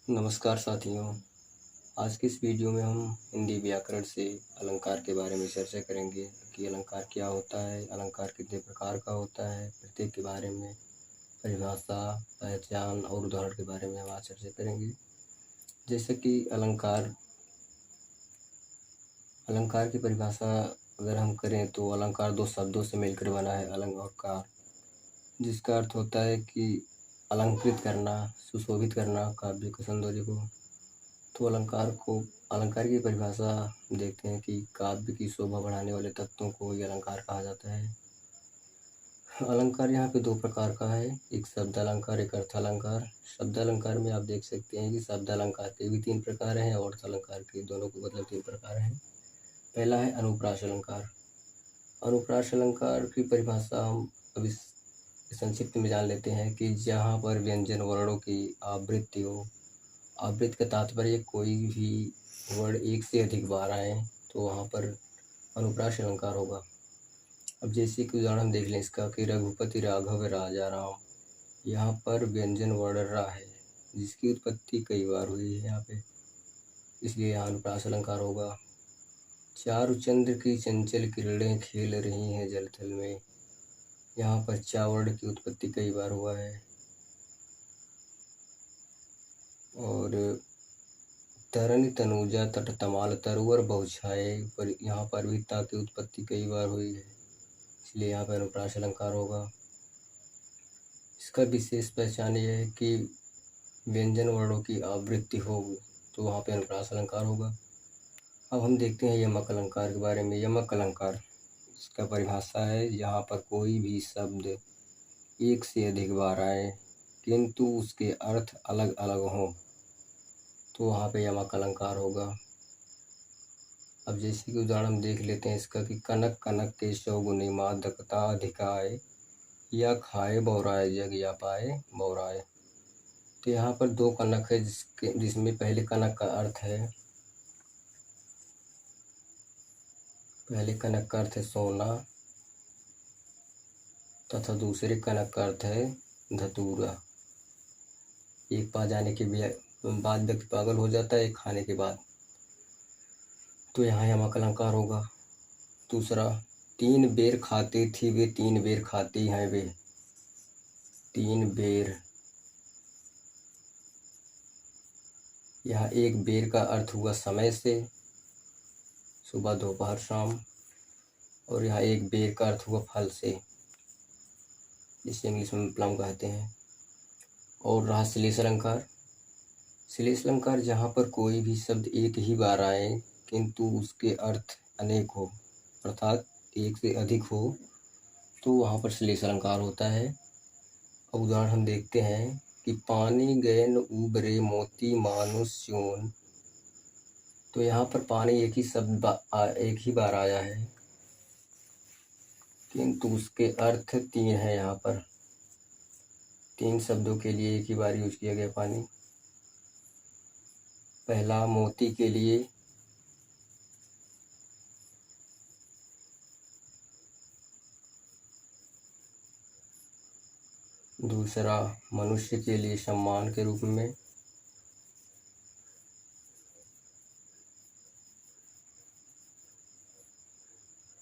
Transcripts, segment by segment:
नमस्कार साथियों। आज की इस वीडियो में हम हिंदी व्याकरण से अलंकार के बारे में चर्चा करेंगे कि अलंकार क्या होता है, अलंकार कितने प्रकार का होता है, प्रत्येक के बारे में परिभाषा, पहचान और उदाहरण के बारे में हम आज चर्चा करेंगे। जैसे कि अलंकार की परिभाषा अगर हम करें तो अलंकार दो शब्दों से मिलकर बना है, अलंग और कार, जिसका अर्थ होता है कि अलंकृत करना, सुशोभित करना काव्य के सौंदर्य को। तो अलंकार की परिभाषा देखते हैं कि काव्य की शोभा बढ़ाने वाले तत्वों को ही अलंकार कहा जाता है। अलंकार यहाँ पे दो प्रकार का है, एक शब्द अलंकार, एक अर्थ अलंकार। शब्द अलंकार में आप देख सकते हैं कि शब्द अलंकार के भी तीन प्रकार हैं और अर्थ अलंकार के दोनों को मतलब तीन प्रकार हैं। पहला है अनुप्रास अलंकार। अनुप्रास अलंकार की परिभाषा हम अभी संक्षिप्त में जान लेते हैं कि जहाँ पर व्यंजन वर्णों की आवृत्ति हो। आवृत्ति का तात्पर्य कोई भी वर्ण एक से अधिक बार आए तो वहाँ पर अनुप्रास अलंकार होगा। अब जैसे कि उदाहरण देख लें इसका कि रघुपति राघव राजा राम, यहाँ पर व्यंजन वर्ण रा है जिसकी उत्पत्ति कई बार हुई है यहाँ पे, इसलिए यहाँ अनुप्रास अलंकार होगा। चारुचंद्र की चंचल किरणें खेल रही हैं जल थल में, यहाँ पर चा वर्ण की उत्पत्ति कई बार हुआ है। और तरन तनुजा तट तमाल तरुवर बहुछाए, पर यहाँ पर भी ता की उत्पत्ति कई बार हुई है, इसलिए यहाँ पर अनुप्रास अलंकार होगा। इसका विशेष पहचान यह है कि व्यंजन वर्णों की आवृत्ति हो तो वहाँ पर अनुप्रास अलंकार होगा। अब हम देखते हैं यमक अलंकार के बारे में। यमक अलंकार इसका परिभाषा है यहाँ पर कोई भी शब्द एक से अधिक बार आए किंतु उसके अर्थ अलग अलग हों तो वहाँ पे यमक अलंकार होगा। अब जैसे कि उदाहरण देख लेते हैं इसका कि कनक कनक के शौगुनी मादकता अधिकाय, या खाए बौराए जग या पाए बौराए। तो यहाँ पर दो कनक है जिसमें पहले कनक का अर्थ है सोना तथा दूसरे कनक का अर्थ है धतूरा। एक पा जाने के बाद व्यक्ति पागल हो जाता है, एक खाने के बाद, तो यहाँ यमक अलंकार होगा। दूसरा, तीन बेर खाती थी वे तीन बेर खाती हैं वे, तीन बेर, यहाँ एक बेर का अर्थ हुआ समय से, सुबह दोपहर शाम, और यहाँ एक बेर का अर्थ हुआ फल से, जिसे इंग्लिश में प्लम कहते हैं। और रहा श्लेष अलंकार। श्लेष अलंकार जहाँ पर कोई भी शब्द एक ही बार आए किंतु उसके अर्थ अनेक हो, अर्थात एक से अधिक हो, तो वहाँ पर श्लेष अलंकार होता है। अब उदाहरण हम देखते हैं कि पानी गैन उबरे मोती मानुष चून, तो यहाँ पर पानी एक ही बार आया है किंतु उसके अर्थ तीन है। यहाँ पर तीन शब्दों के लिए एक ही बार यूज किया गया पानी। पहला मोती के लिए, दूसरा मनुष्य के लिए सम्मान के रूप में,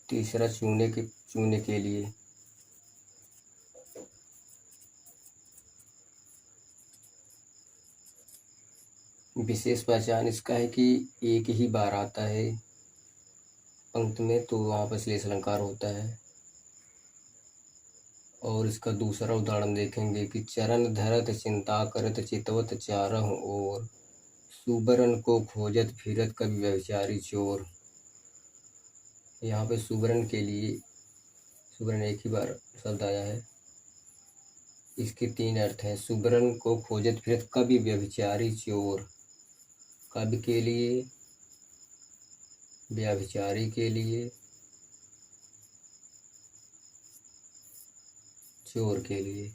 तीसरा चूने के लिए। विशेष पहचान इसका है कि एक ही बार आता है पंक्ति में तो वहाँ पर श्लेष अलंकार होता है। और इसका दूसरा उदाहरण देखेंगे कि चरण धरत चिंता करत चितवत चारह ओर, सुबरन को खोजत फिरत कवि व्यभिचारी चोर। यहाँ पे सुबरन के लिए, सुबरन एक ही बार शब्द आया है, इसके तीन अर्थ हैं। सुबरन को खोजत फिरत कवि व्यभिचारी चोर, कवि के लिए, व्यभिचारी के लिए, चोर के लिए।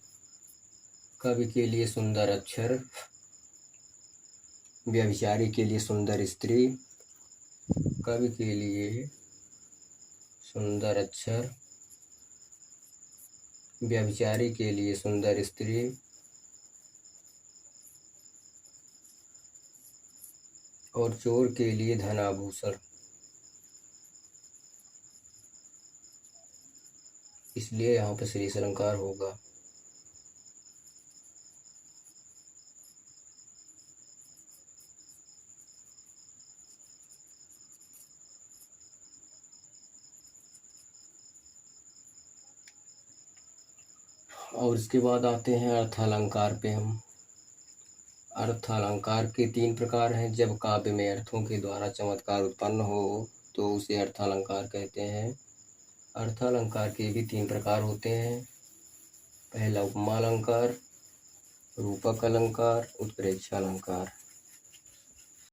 कवि के लिए सुंदर अक्षर, व्यभिचारी के लिए सुंदर स्त्री, कवि के लिए सुंदर अक्षर, व्यभिचारी के लिए सुंदर स्त्री, और चोर के लिए धन आभूषण, इसलिए यहाँ पे श्रेष्ठ अलंकार होगा। और इसके बाद आते हैं अर्थालंकार पे हम। अर्थालंकार के 3 प्रकार हैं। जब काव्य में अर्थों के द्वारा चमत्कार उत्पन्न हो तो उसे अर्थालंकार कहते हैं। अर्थालंकार के भी 3 प्रकार होते हैं। पहला उपमा अलंकार, रूपक अलंकार, उत्प्रेक्षा अलंकार।